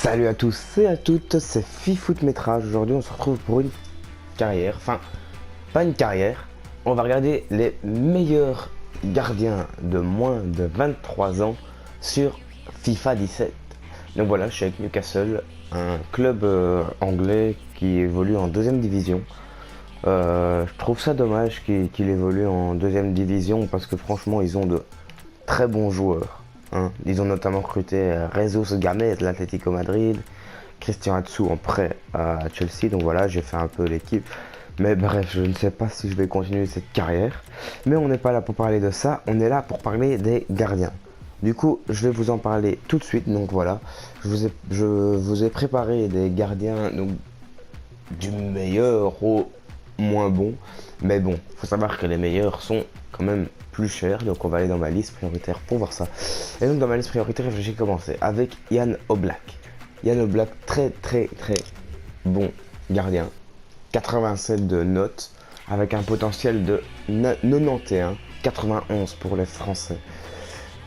Salut à tous et à toutes, c'est Fifoot Métrage. Aujourd'hui, on se retrouve pour une carrière. Enfin, pas une carrière. On va regarder les meilleurs gardiens de moins de 23 ans sur FIFA 17. Donc voilà, je suis avec Newcastle, un club anglais qui évolue en deuxième division. Je trouve ça dommage qu'il évolue en deuxième division parce que franchement, ils ont de très bons joueurs, hein. Ils ont notamment recruté Jesus Gamez de l'Atlético Madrid, Christian Atsu en prêt à Chelsea. Donc voilà, j'ai fait un peu l'équipe. Mais bref, je ne sais pas si je vais continuer cette carrière. Mais on n'est pas là pour parler de ça, on est là pour parler des gardiens. Du coup, je vais vous en parler tout de suite. Donc voilà, je vous ai préparé des gardiens donc, du meilleur au moins bon. Mais bon, faut savoir que les meilleurs sont quand même plus chers. Donc on va aller dans ma liste prioritaire pour voir ça. Et donc dans ma liste prioritaire, j'ai commencé avec Jan Oblak. Jan Oblak, très très très bon gardien. 87 de notes avec un potentiel de 91, 91 pour les Français.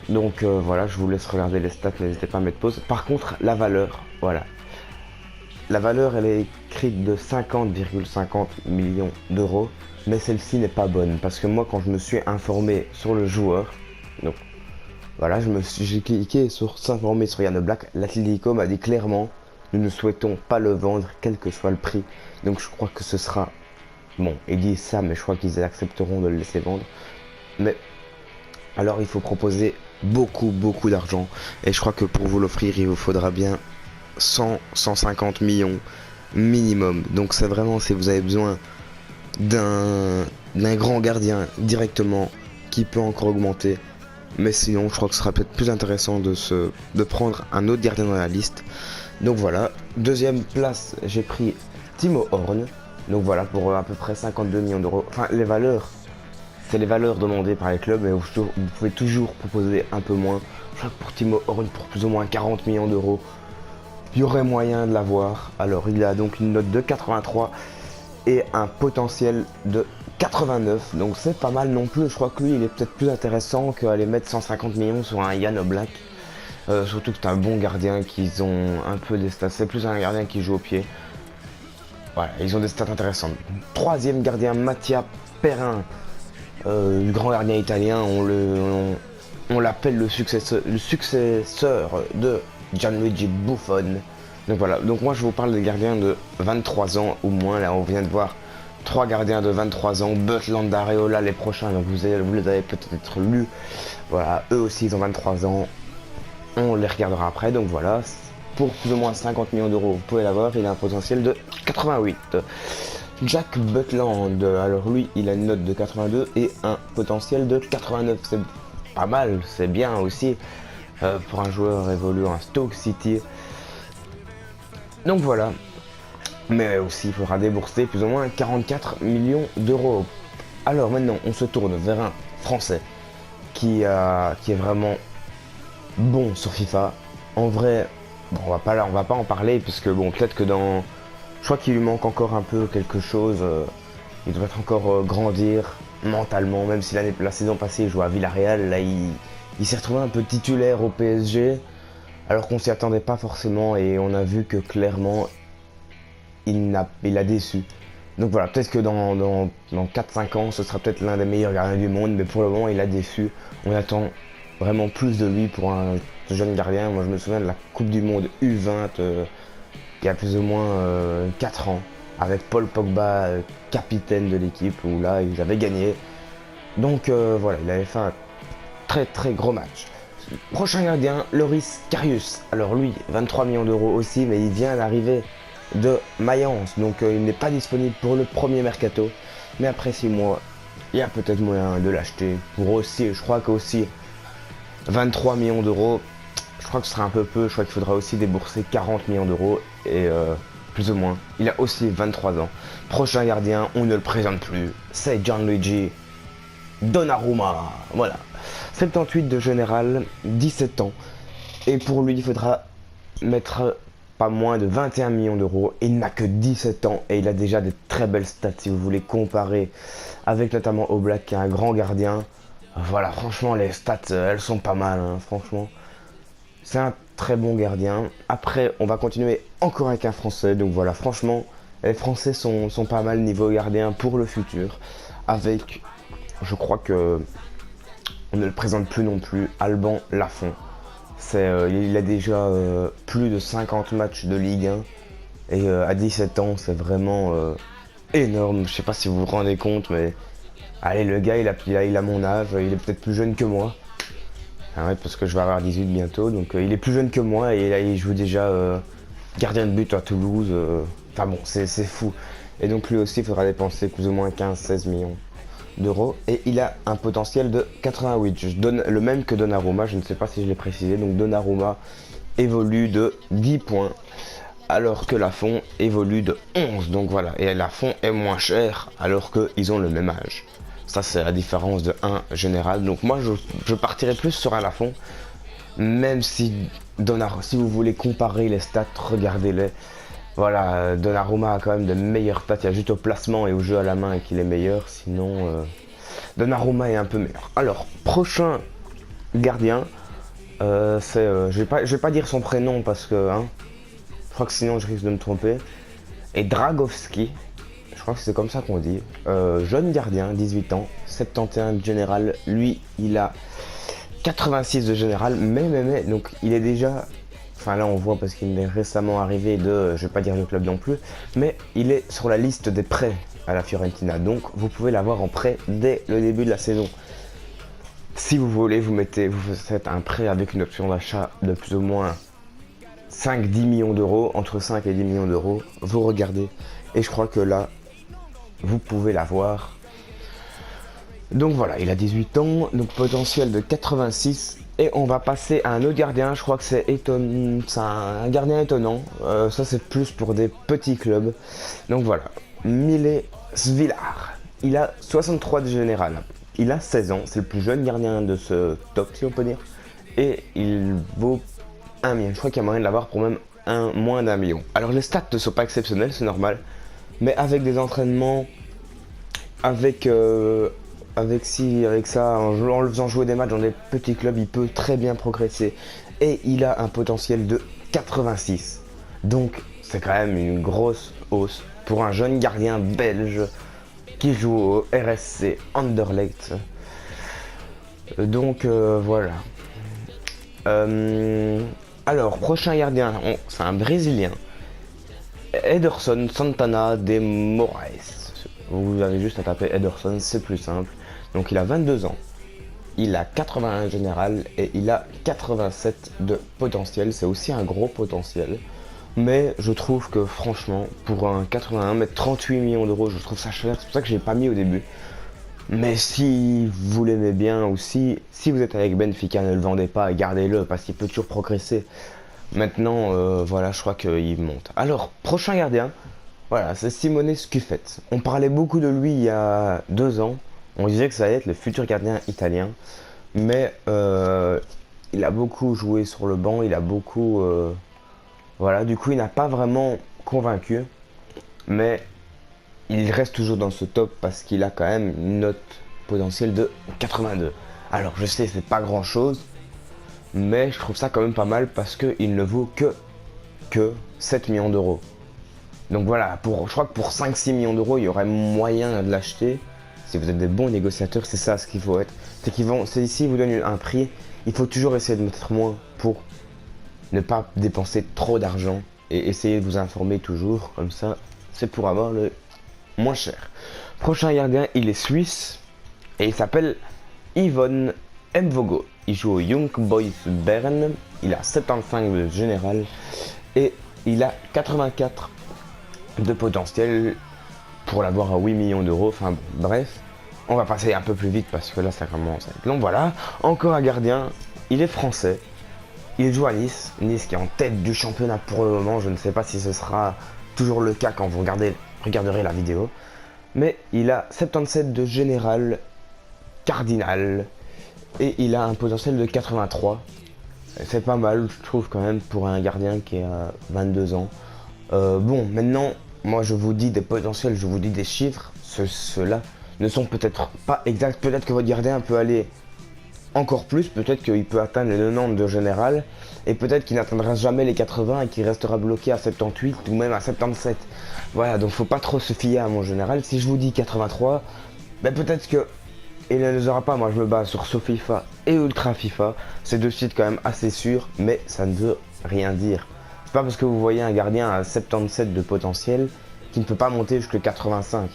Donc voilà, je vous laisse regarder les stats, n'hésitez pas à mettre pause. Par contre, la valeur, voilà. La valeur, elle est écrite de 50,50 millions d'euros, mais celle-ci n'est pas bonne parce que moi, quand je me suis informé sur le joueur, donc voilà, j'ai cliqué sur s'informer sur Jan Oblak, l'Atlético m'a dit clairement, nous ne souhaitons pas le vendre, quel que soit le prix. Donc je crois que ce sera, bon, ils disent ça, mais je crois qu'ils accepteront de le laisser vendre. Mais alors il faut proposer beaucoup d'argent, et je crois que pour vous l'offrir, il vous faudra bien 150 millions minimum. Donc c'est vraiment si vous avez besoin d'un grand gardien directement qui peut encore augmenter. Mais sinon, je crois que ce sera peut-être plus intéressant de prendre un autre gardien dans la liste. Donc voilà, deuxième place, j'ai pris Timo Horn. Donc voilà, pour à peu près 52 millions d'euros. Enfin, les valeurs, c'est les valeurs demandées par les clubs, mais vous pouvez toujours proposer un peu moins. Je crois que pour Timo Horn, pour plus ou moins 40 millions d'euros, il y aurait moyen de l'avoir. Alors il a donc une note de 83 et un potentiel de 89. Donc c'est pas mal non plus. Je crois que lui il est peut-être plus intéressant qu'aller mettre 150 millions sur un Jan Oblak. Surtout que c'est un bon gardien qu'ils ont un peu des stats. C'est plus un gardien qui joue au pied. Voilà, ils ont des stats intéressantes. Troisième gardien, Mattia Perrin. Le grand gardien italien, on l'appelle le successeur de Gianluigi Buffon. Donc voilà, donc moi je vous parle des gardiens de 23 ans ou moins. Là on vient de voir 3 gardiens de 23 ans, Butland, Areola les prochains, donc vous les avez peut-être lus. Voilà, eux aussi ils ont 23 ans, on les regardera après. Donc voilà, pour plus ou moins 50 millions d'euros vous pouvez l'avoir, il a un potentiel de 88. Jack Butland, alors lui il a une note de 82 et un potentiel de 89, c'est pas mal, c'est bien aussi pour un joueur évoluant à Stoke City. Donc voilà, mais aussi il faudra débourser plus ou moins 44 millions d'euros. Alors maintenant on se tourne vers un Français qui est vraiment bon sur FIFA. En vrai, bon, on va pas en parler puisque bon peut-être que dans... Je crois qu'il lui manque encore un peu quelque chose. Il devrait encore grandir mentalement, même si la saison passée il jouait à Villarreal. Là il s'est retrouvé un peu titulaire au PSG. Alors qu'on s'y attendait pas forcément et on a vu que clairement il a déçu. Donc voilà, peut-être que dans 4-5 ans ce sera peut-être l'un des meilleurs gardiens du monde, mais pour le moment il a déçu. On attend vraiment plus de lui pour un jeune gardien. Moi je me souviens de la Coupe du Monde U20 il y a plus ou moins 4 ans, avec Paul Pogba capitaine de l'équipe, où là ils avaient gagné. Donc voilà, il avait fait un très gros match. Prochain gardien, Loris Karius. Alors lui, 23 millions d'euros aussi, mais il vient d'arriver de Mayence, donc il n'est pas disponible pour le premier mercato. Mais après 6 mois, il y a peut-être moyen de l'acheter pour aussi, je crois qu'aussi 23 millions d'euros, je crois que ce sera un peu peu, je crois qu'il faudra aussi débourser 40 millions d'euros et plus ou moins. Il a aussi 23 ans. Prochain gardien, on ne le présente plus, c'est Gianluigi Donnarumma. Voilà. 78 de général, 17 ans. Et pour lui, il faudra mettre pas moins de 21 millions d'euros. Il n'a que 17 ans et il a déjà des très belles stats si vous voulez comparer avec notamment Oblak qui est un grand gardien. Voilà, franchement, les stats, elles sont pas mal, hein, franchement. C'est un très bon gardien. Après, on va continuer encore avec un Français. Donc voilà, franchement, les Français sont pas mal niveau gardien pour le futur. Avec, je crois que on ne le présente plus non plus, Alban Lafont. Il a déjà plus de 50 matchs de Ligue 1. Et à 17 ans, c'est vraiment énorme. Je sais pas si vous vous rendez compte, mais allez, le gars, il a mon âge. Il est peut-être plus jeune que moi. Ah ouais, parce que je vais avoir 18 bientôt. Donc il est plus jeune que moi et là, il joue déjà gardien de but à Toulouse. Enfin bon, c'est fou. Et donc lui aussi, il faudra dépenser plus ou moins 15-16 millions d'euros. Et il a un potentiel de 88. Je donne le même que Donnarumma. Je ne sais pas si je l'ai précisé. Donc Donnarumma évolue de 10 points. Alors que Lafont évolue de 11. Donc voilà. Et Lafont est moins cher alors qu'ils ont le même âge. Ça, c'est la différence de 1 général. Donc moi, je partirais plus sur un Lafont. Même si si vous voulez comparer les stats, regardez-les. Voilà, Donnarumma a quand même de meilleures stats. Il y a juste au placement et au jeu à la main qu'il est meilleur. Sinon, Donnarumma est un peu meilleur. Alors, prochain gardien, je vais pas dire son prénom parce que, hein, je crois que sinon je risque de me tromper. Et Dragowski, je crois que c'est comme ça qu'on dit. Jeune gardien, 18 ans, 71 de général. Lui, il a 86 de général, mais, donc il est déjà... Enfin là on voit parce qu'il est récemment arrivé de, je vais pas dire le club non plus, mais il est sur la liste des prêts à la Fiorentina. Donc vous pouvez l'avoir en prêt dès le début de la saison. Si vous voulez, vous faites un prêt avec une option d'achat de plus ou moins 5-10 millions d'euros, entre 5 et 10 millions d'euros. Vous regardez et je crois que là, vous pouvez l'avoir. Donc voilà, il a 18 ans, donc potentiel de 86. Et on va passer à un autre gardien, je crois que c'est un gardien étonnant. Ça c'est plus pour des petits clubs. Donc voilà, Mile Svilar. Il a 63 de général. Il a 16 ans, c'est le plus jeune gardien de ce top si on peut dire. Et il vaut 1 million. Je crois qu'il y a moyen de l'avoir pour même moins d'1 million. Alors les stats ne sont pas exceptionnels, c'est normal. Mais avec des entraînements, avec ça, en le faisant jouer des matchs dans des petits clubs, il peut très bien progresser. Et il a un potentiel de 86. Donc c'est quand même une grosse hausse pour un jeune gardien belge qui joue au RSC Anderlecht. Donc voilà. Alors, prochain gardien, c'est un Brésilien. Ederson Santana de Moraes. Vous avez juste à taper Ederson, c'est plus simple. Donc il a 22 ans, il a 81 général et il a 87 de potentiel. C'est aussi un gros potentiel. Mais je trouve que franchement, pour un 81, mettre 38 millions d'euros, je trouve ça cher. C'est pour ça que je l'ai pas mis au début. Mais si vous l'aimez bien aussi, si vous êtes avec Benfica, ne le vendez pas et gardez-le parce qu'il peut toujours progresser. Maintenant, voilà, je crois qu'il monte. Alors, prochain gardien, voilà, c'est Simone Scuffet. On parlait beaucoup de lui il y a 2 ans. On disait que ça allait être le futur gardien italien. Mais il a beaucoup joué sur le banc, il a beaucoup... voilà, du coup, il n'a pas vraiment convaincu. Mais il reste toujours dans ce top parce qu'il a quand même une note potentielle de 82. Alors, je sais, c'est pas grand-chose. Mais je trouve ça quand même pas mal parce qu'il ne vaut que 7 millions d'euros. Donc voilà, je crois que pour 5-6 millions d'euros, il y aurait moyen de l'acheter. Si vous êtes des bons négociateurs, c'est ça ce qu'il faut être. C'est ici, ils vous donnent un prix, il faut toujours essayer de mettre moins pour ne pas dépenser trop d'argent. Et essayer de vous informer toujours, comme ça, c'est pour avoir le moins cher. Prochain gardien, il est suisse et il s'appelle Yvonne Mvogo. Il joue au Young Boys Bern, il a 75 de général et il a 84 de potentiel pour l'avoir à 8 millions d'euros. Enfin bref, on va passer un peu plus vite parce que là ça commence à être long. Voilà, encore un gardien, il est français, il joue à Nice, Nice qui est en tête du championnat pour le moment. Je ne sais pas si ce sera toujours le cas quand vous regarderez la vidéo, mais il a 77 de général cardinal et il a un potentiel de 83. C'est pas mal, je trouve, quand même, pour un gardien qui a 22 ans. Bon, maintenant, moi je vous dis des potentiels, je vous dis des chiffres. Ceux-là ne sont peut-être pas exacts. Peut-être que votre gardien peut aller encore plus. Peut-être qu'il peut atteindre les 90 de général et peut-être qu'il n'atteindra jamais les 80 et qu'il restera bloqué à 78 ou même à 77. Voilà, donc faut pas trop se fier à mon général. Si je vous dis 83, ben peut-être que il ne les aura pas. Moi je me base sur SoFIFA et Ultra FIFA, c'est deux sites quand même assez sûrs, mais ça ne veut rien dire. C'est pas parce que vous voyez un gardien à 77 de potentiel qu'il ne peut pas monter jusqu'à 85.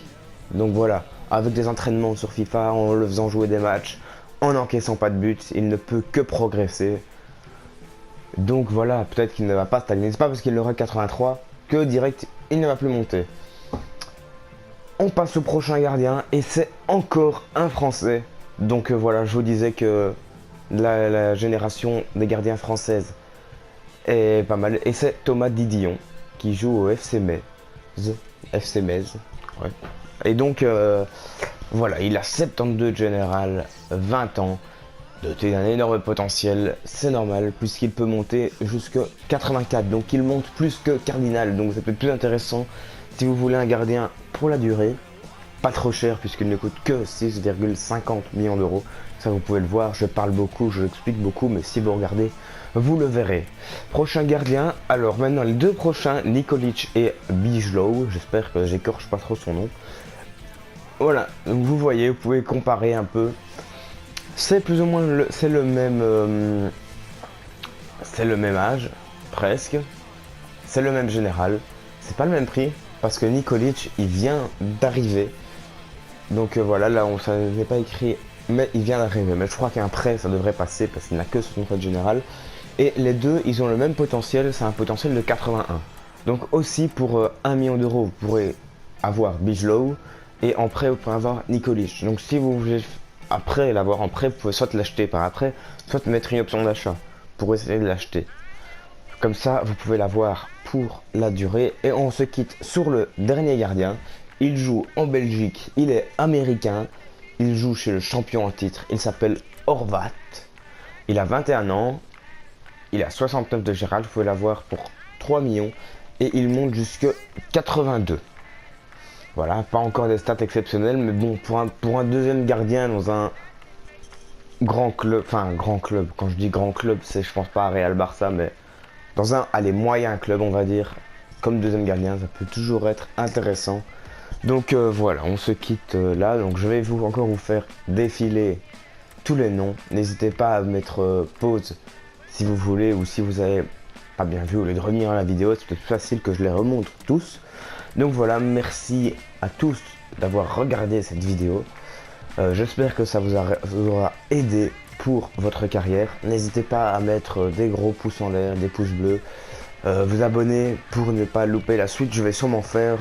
Donc voilà, avec des entraînements sur FIFA, en le faisant jouer des matchs, en n'encaissant pas de buts, il ne peut que progresser. Donc voilà, peut-être qu'il ne va pas stagner. C'est pas parce qu'il aura 83 que direct il ne va plus monter. On passe au prochain gardien et c'est encore un Français. Donc voilà, je vous disais que la génération des gardiens françaises est pas mal. Et c'est Thomas Didillon qui joue au FC Metz. FC Metz. Ouais. Et donc voilà, il a 72 de général, 20 ans. Doté d'un énorme potentiel, c'est normal puisqu'il peut monter jusqu'à 84, donc il monte plus que Cardinal, donc ça peut être plus intéressant si vous voulez un gardien pour la durée, pas trop cher puisqu'il ne coûte que 6,50 millions d'euros. Ça vous pouvez le voir, je parle beaucoup, je l'explique beaucoup, mais si vous regardez, vous le verrez. Prochain gardien, alors maintenant les deux prochains, Nikolic et Bijlow, j'espère que j'écorche pas trop son nom. Voilà, donc vous voyez, vous pouvez comparer un peu. C'est plus ou moins le même âge, presque. C'est le même général. C'est pas le même prix parce que Nikolic il vient d'arriver. Donc voilà, là ça n'est pas écrit, mais il vient d'arriver. Mais je crois qu'un prêt ça devrait passer parce qu'il n'a que son contrat de général. Et les deux ils ont le même potentiel, c'est un potentiel de 81. Donc aussi pour 1 million d'euros vous pourrez avoir Bijlow et en prêt vous pourrez avoir Nikolic. Donc si vous voulez après l'avoir en prêt, vous pouvez soit l'acheter par après, soit mettre une option d'achat pour essayer de l'acheter. Comme ça, vous pouvez l'avoir pour la durée. Et on se quitte sur le dernier gardien. Il joue en Belgique, il est américain, il joue chez le champion en titre, il s'appelle Horvat. Il a 21 ans, il a 69 de général, vous pouvez l'avoir pour 3 millions et il monte jusque 82. Voilà, pas encore des stats exceptionnelles, mais bon, pour un deuxième gardien dans un grand club, enfin un grand club, quand je dis grand club, c'est je pense pas à Real Barça, mais dans un, allez, moyen club on va dire, comme deuxième gardien, ça peut toujours être intéressant. Donc voilà, on se quitte là, donc je vais encore vous faire défiler tous les noms. N'hésitez pas à mettre pause si vous voulez, ou si vous avez pas bien vu, au lieu de revenir à la vidéo, c'est peut-être plus facile que je les remonte tous. Donc voilà, merci à tous d'avoir regardé cette vidéo. J'espère que ça vous aura aidé pour votre carrière. N'hésitez pas à mettre des gros pouces en l'air, des pouces bleus, vous abonner pour ne pas louper la suite. Je vais sûrement faire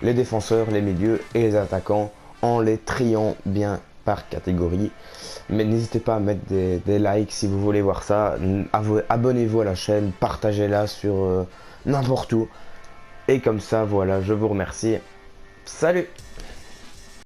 les défenseurs, les milieux et les attaquants en les triant bien par catégorie. Mais n'hésitez pas à mettre des likes si vous voulez voir ça. Abonnez-vous à la chaîne, partagez-la sur n'importe où. Et comme ça, voilà, je vous remercie. Salut!